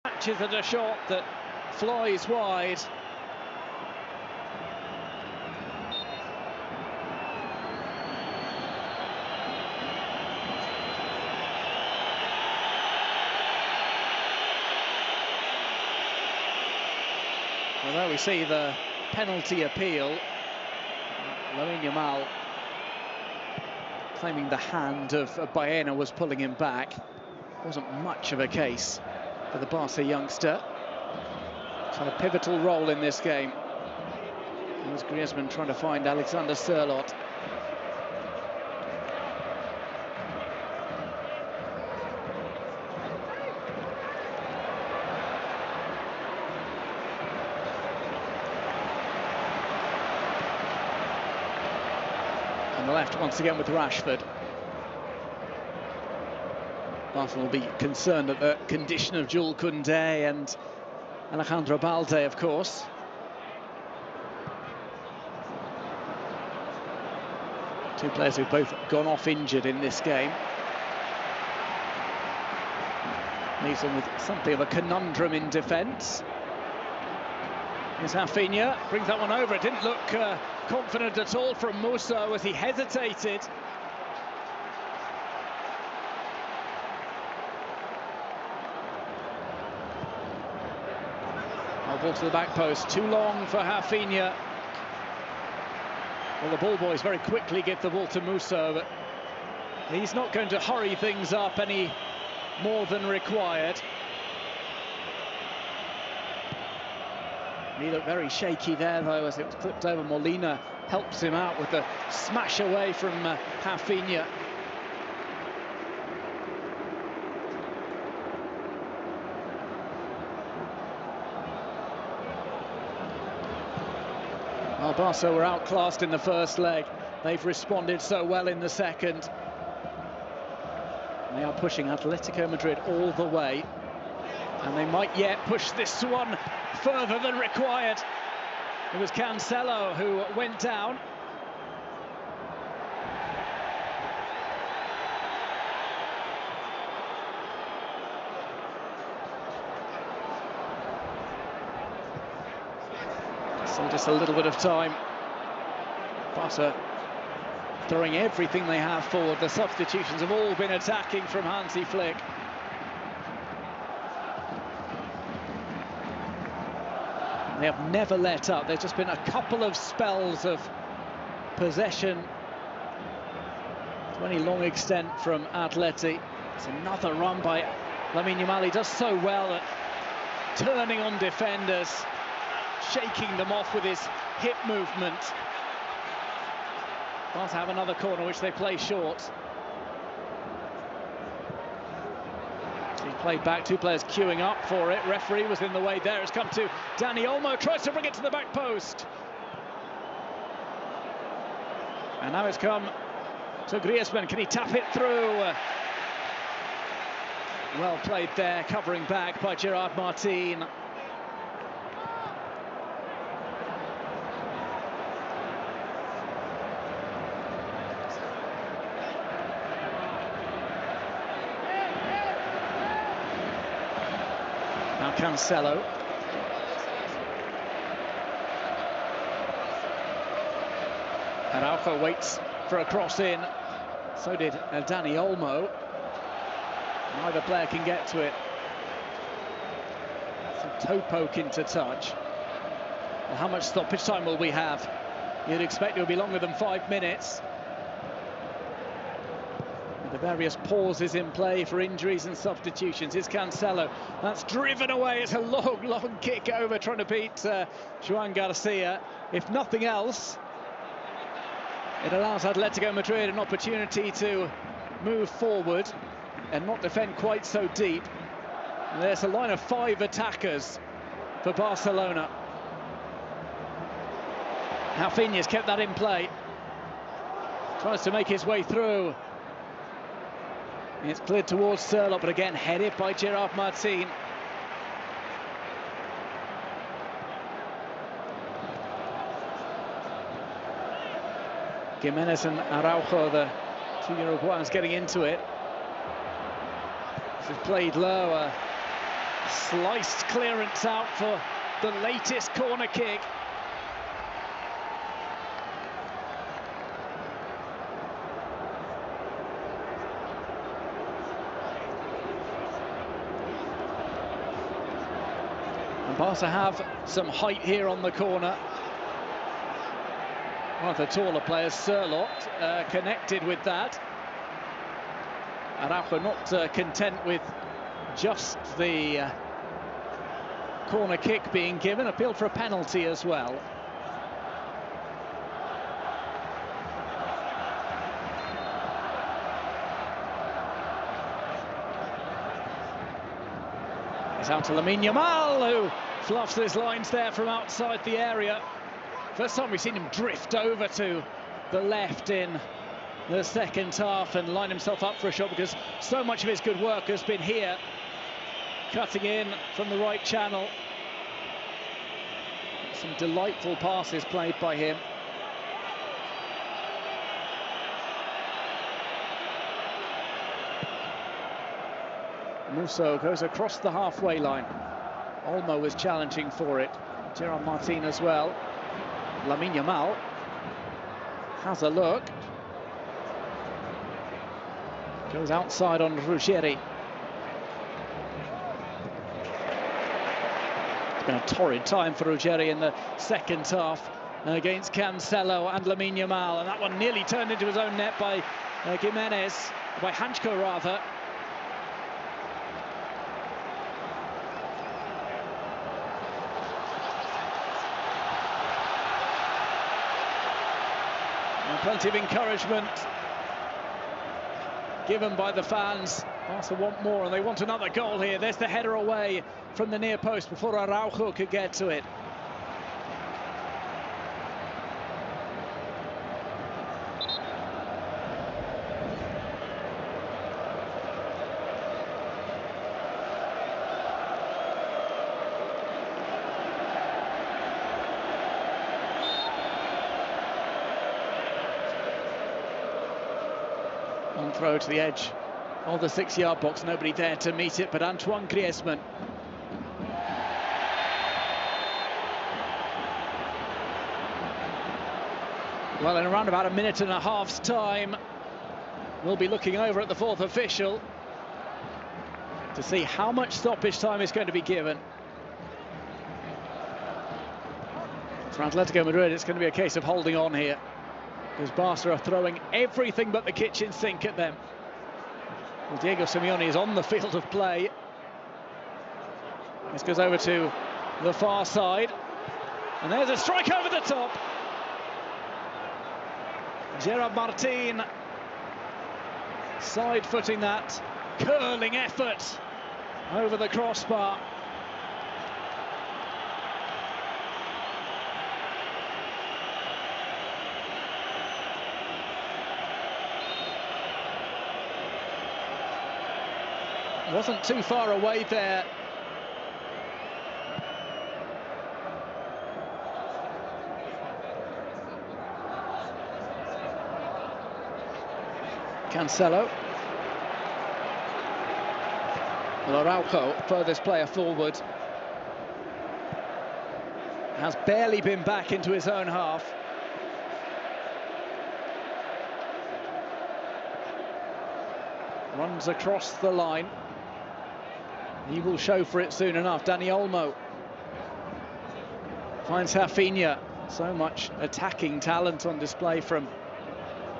Matches at a shot that flies wide. Although we see the penalty appeal, Lamine Yamal claiming the hand of Baena was pulling him back. Wasn't much of a case for the Barca youngster. He's had a pivotal role in this game. It was Griezmann trying to find Alexander Sørloth. On the left once again with Rashford. Barcelona will be concerned at the condition of Jules Koundé and Alejandro Balde, of course. Two players who've both gone off injured in this game. Leaves them with something of a conundrum in defence. Here's Rafinha, brings that one over. It didn't look confident at all from Musso as he hesitated. Ball to the back post, too long for Rafinha. Well, the ball boys very quickly give the ball to Musso, but he's not going to hurry things up any more than required. He looked very shaky there, though, as it was clipped over. Molina helps him out with the smash away from Rafinha. Well, Barca were outclassed in the first leg. They've responded so well in the second. They are pushing Atletico Madrid all the way. And they might yet push this one further than required. It was Cancelo who went down. So just a little bit of time. Barca throwing everything they have forward. The substitutions have all been attacking from Hansi Flick. They have never let up. There's just been a couple of spells of possession to any long extent from Atleti. It's another run by Lamine Yamal. He does so well at turning on defenders, shaking them off with his hip movement. Barca have another corner which they play short. He played back, two players queuing up for it. Referee was in the way there. It's come to Dani Olmo, tries to bring it to the back post. And now it's come to Griezmann. Can he tap it through? Well played there, covering back by Gerard Martin. Now Cancelo. Araujo waits for a cross in. So did Dani Olmo. Neither player can get to it. It's a toe poke into touch. Well, how much stoppage time will we have? You'd expect it will be longer than 5 minutes. The various pauses in play for injuries and substitutions. Here's Cancelo. That's driven away. It's a long, long kick over, trying to beat Joan Garcia. If nothing else, it allows Atletico Madrid an opportunity to move forward and not defend quite so deep. And there's a line of 5 attackers for Barcelona. Rafinha's kept that in play. Tries to make his way through. It's cleared towards Sørloth, but again headed by Gerard Martin. Gimenez and Araujo, the two Uruguayans, getting into it. This is played lower. Sliced clearance out for the latest corner kick. And Barca have some height here on the corner. One of the taller players, Sirlot, connected with that. Araujo not content with just the corner kick being given, appealed for a penalty as well. It's out to Lamine Yamal, who fluffs his lines there from outside the area. First time we've seen him drift over to the left in the second half and line himself up for a shot, because so much of his good work has been here, cutting in from the right channel. Some delightful passes played by him. Musso goes across the halfway line. Olmo was challenging for it. Gerard Martin as well. Lamine Yamal has a look. Goes outside on Ruggeri. It's been a torrid time for Ruggeri in the second half against Cancelo and Lamine Yamal, and that one nearly turned into his own net by Gimenez, by Hanchko rather. And plenty of encouragement given by the fans. Barca want more, and they want another goal here. There's the header away from the near post before Araujo could get to it. On throw to the edge of the 6-yard box, nobody there to meet it but Antoine Griezmann. Well, in around about a minute and a half's time, we'll be looking over at the fourth official to see how much stoppage time is going to be given. For Atletico Madrid, it's going to be a case of holding on here, because Barca are throwing everything but the kitchen sink at them. Well, Diego Simeone is on the field of play. This goes over to the far side, and there's a strike over the top. Gerard Martin side-footing that curling effort over the crossbar. Wasn't too far away there. Cancelo. Well, Araujo, furthest player forward, has barely been back into his own half. Runs across the line. He will show for it soon enough. Dani Olmo finds Rafinha. So much attacking talent on display from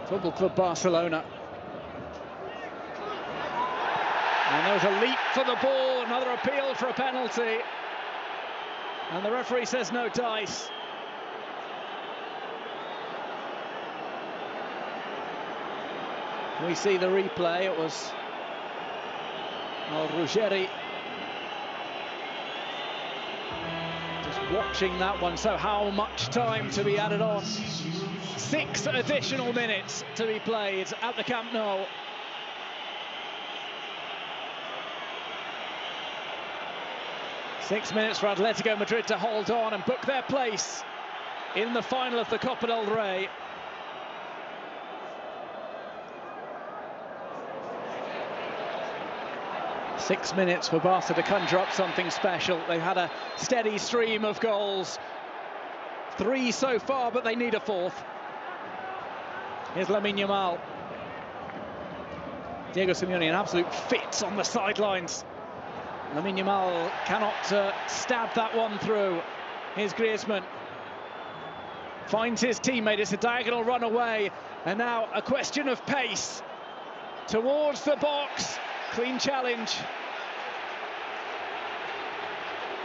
Football Club Barcelona. And there was a leap for the ball, another appeal for a penalty. And the referee says no dice. We see the replay. It was Ruggeri just watching that one. So how much time to be added on? 6 additional minutes to be played at the Camp Nou. Six minutes for Atletico Madrid to hold on and book their place in the final of the Copa del Rey. 6 minutes for Barca to conjure up something special. They've had a steady stream of goals. 3 so far, but they need a 4th. Here's Lamine Yamal. Diego Simeone, an absolute fit on the sidelines. Lamine Yamal cannot stab that one through. Here's Griezmann. Finds his teammate, it's a diagonal run away. And now a question of pace. Towards the box, clean challenge.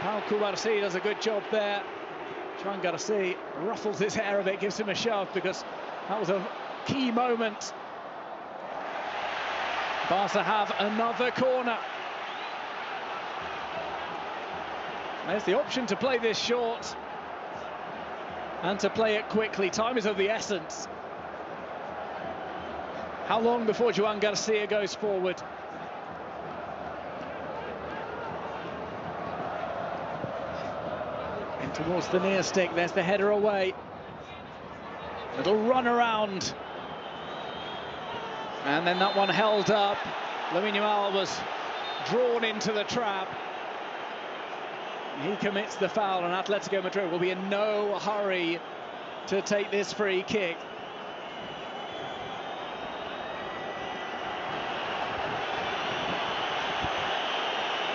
Pau Cubarsí does a good job there. Joan Garcia ruffles his hair a bit, gives him a shove because that was a key moment. Barca have another corner. There's the option to play this short and to play it quickly. Time is of the essence. How long before Joan Garcia goes forward? In towards the near stick, there's the header away. Little run around. And then that one held up. Lamine Yamal was drawn into the trap. He commits the foul, and Atletico Madrid will be in no hurry to take this free kick.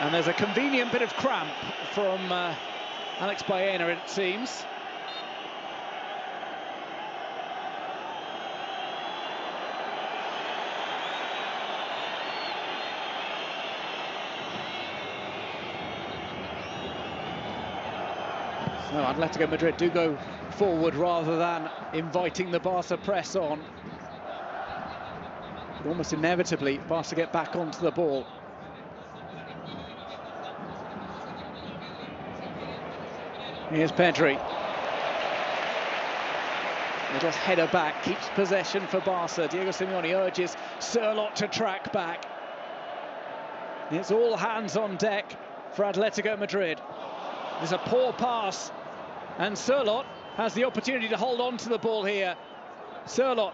And there's a convenient bit of cramp from Alex Baena, it seems. So Atletico Madrid do go forward rather than inviting the Barca press on. But almost inevitably, Barca get back onto the ball. Here's Pedri. Little header back, keeps possession for Barca. Diego Simeone urges Sørloth to track back. It's all hands on deck for Atletico Madrid. There's a poor pass, and Sørloth has the opportunity to hold on to the ball here. Sørloth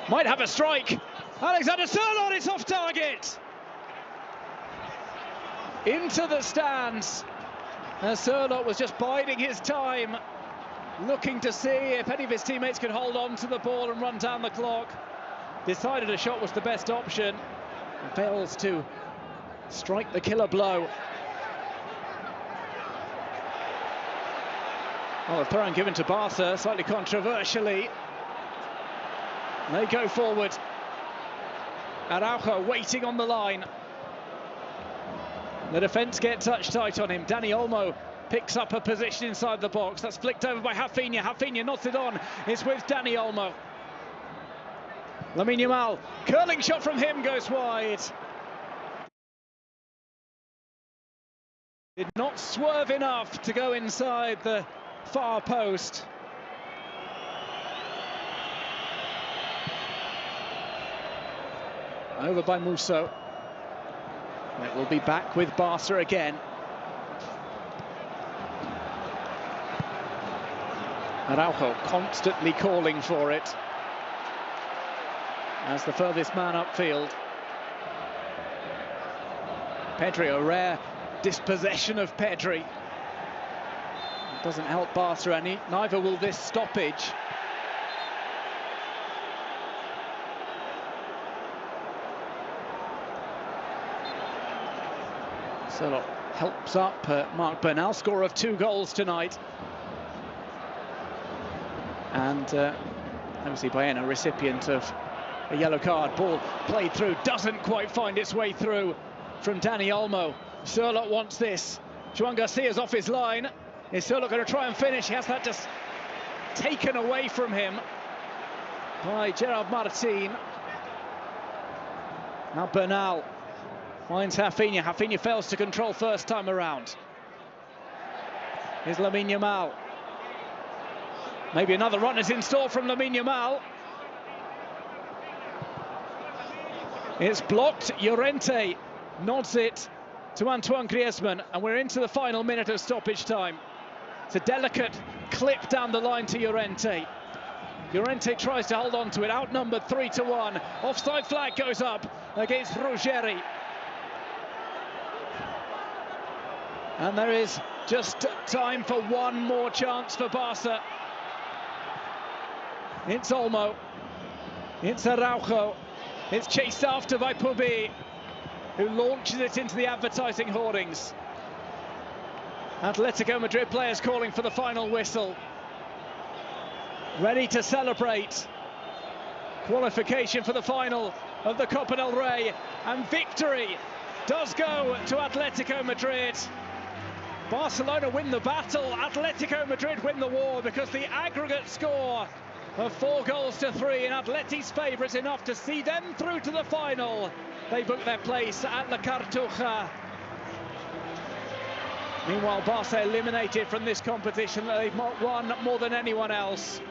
might have a strike. Alexander Sørloth, it's off target. Into the stands. Sørloth was just biding his time, looking to see if any of his teammates could hold on to the ball and run down the clock. Decided a shot was the best option, and fails to strike the killer blow. Well, a throw given to Barca, slightly controversially. They go forward. Araujo waiting on the line. The defence get touch tight on him. Dani Olmo picks up a position inside the box. That's flicked over by Rafinha. Rafinha knots it on. It's with Dani Olmo. Lamine Yamal, curling shot from him goes wide. Did not swerve enough to go inside the far post. Over by Musso. It will be back with Barca again. Araujo constantly calling for it as the furthest man upfield. Pedri, a rare dispossession of Pedri. It doesn't help Barca, and neither will this stoppage. Sørloth helps up Marc Bernal, scorer of 2 goals tonight. And obviously Baena, recipient of a yellow card. Ball played through, doesn't quite find its way through from Dani Olmo. Sørloth wants this. Joan Garcia's off his line. Is Sørloth going to try and finish? He has that just taken away from him by Gerard Martin. Now Bernal finds Rafinha. Rafinha fails to control first time around. Here's Lamine Yamal. Maybe another run is in store from Lamine Yamal. It's blocked. Llorente nods it to Antoine Griezmann, and we're into the final minute of stoppage time. It's a delicate clip down the line to Llorente. Llorente tries to hold on to it, outnumbered 3-1. Offside flag goes up against Ruggeri. And there is just time for one more chance for Barca. It's Olmo. It's Araujo. It's chased after by Pubi, who launches it into the advertising hoardings. Atletico Madrid players calling for the final whistle. Ready to celebrate. Qualification for the final of the Copa del Rey. And victory does go to Atletico Madrid. Barcelona win the battle, Atletico Madrid win the war, because the aggregate score of 4-3 in Atleti's favourites, enough to see them through to the final. They book their place at La Cartuja. Meanwhile, Barca eliminated from this competition. They've won more than anyone else.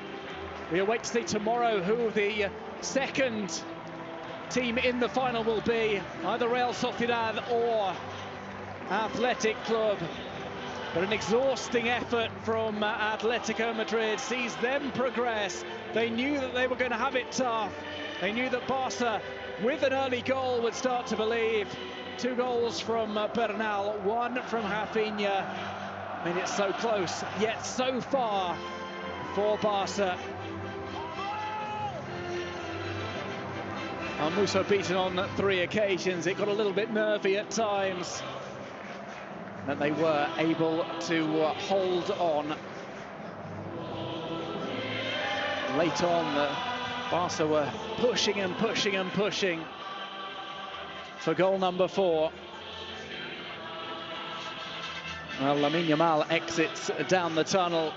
We await to see tomorrow who the second team in the final will be, either Real Sociedad or Athletic Club. But an exhausting effort from Atletico Madrid sees them progress. They knew that they were going to have it tough. They knew that Barca, with an early goal, would start to believe. 2 goals from Bernal, 1 from Rafinha. I mean, it's so close, yet so far for Barca. Musso beaten on 3 occasions. It got a little bit nervy at times. That they were able to hold on. Late on, Barca were pushing and pushing and pushing for goal number 4. Well, Lamine Yamal exits down the tunnel.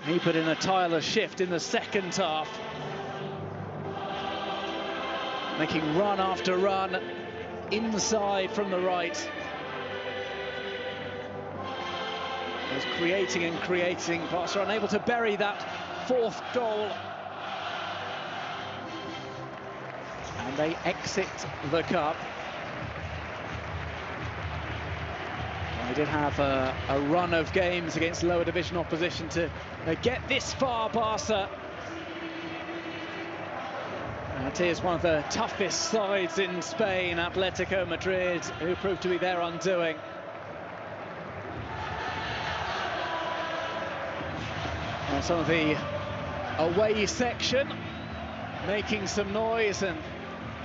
He put in a tireless shift in the second half, making run after run inside from the right. Was creating and creating. Barca unable to bury that 4th goal. And they exit the cup. They did have a run of games against lower division opposition to get this far, Barca. And it is one of the toughest sides in Spain, Atletico Madrid, who proved to be their undoing. Some of the away section making some noise, and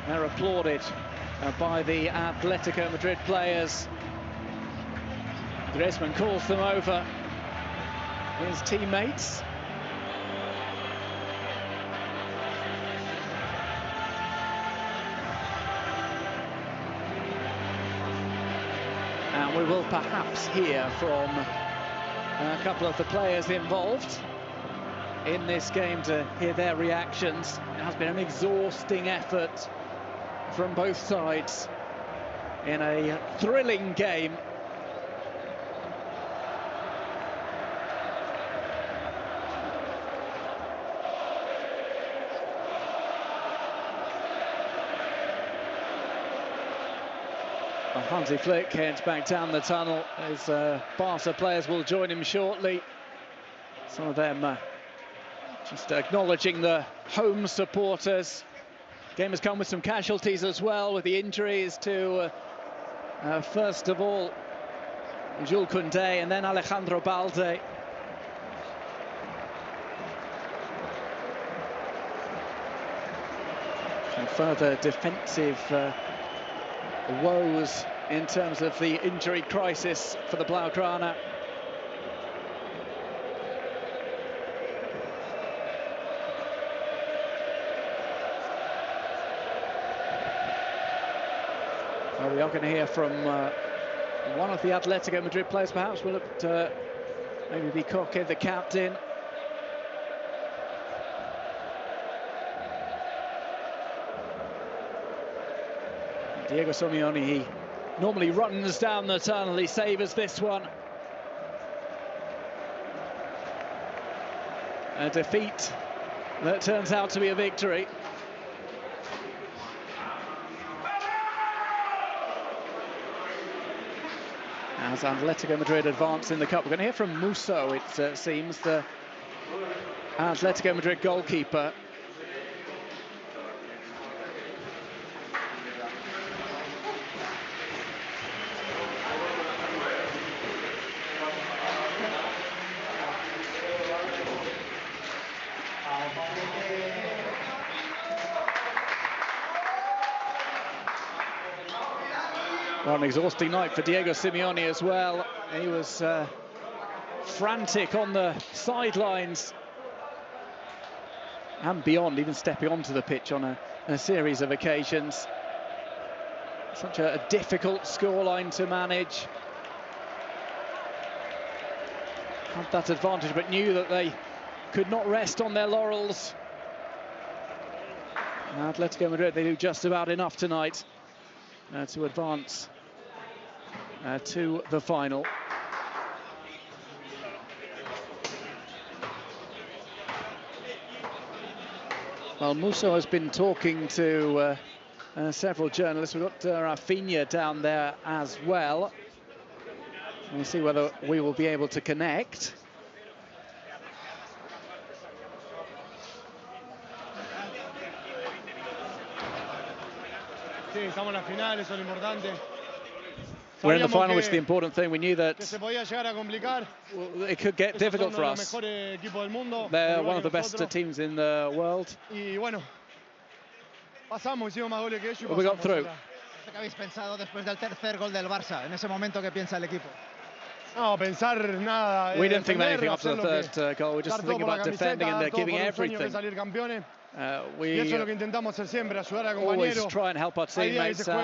they're applauded by the Atletico Madrid players. Griezmann calls them over, his teammates. And we will perhaps hear from a couple of the players involved in this game to hear their reactions. It has been an exhausting effort from both sides in a thrilling game. Hansi Flick heads back down the tunnel as Barca players will join him shortly. Some of them just acknowledging the home supporters. Game has come with some casualties as well, with the injuries to, first of all, Jules Koundé and then Alejandro Balde. And further defensive woes in terms of the injury crisis for the Blaugrana. Well, we are going to hear from one of the Atletico Madrid players, perhaps. Will it maybe be Koke, the captain? Diego Simeone, he normally runs down the tunnel, he savours this one. A defeat that turns out to be a victory. As Atletico Madrid advance in the cup, we're going to hear from Musso, it seems, the Atletico Madrid goalkeeper. Well, an exhausting night for Diego Simeone as well. He was frantic on the sidelines and beyond, even stepping onto the pitch on a series of occasions. Such a difficult scoreline to manage. Had that advantage, but knew that they could not rest on their laurels. Atletico Madrid, they do just about enough tonight to advance to the final. Well, Musso has been talking to several journalists. We've got Rafinha down there as well. We'll see whether we will be able to connect. We're in the final, which is the important thing. We knew that it could get difficult for us. They're one of the best teams in the world. Well, we got through. ¿Qué habéis pensado después del tercer gol del Barça? En ese momento, ¿qué piensa el equipo? We didn't think of anything after the third goal. We're just thinking about defending and giving everything. We always try and help our teammates.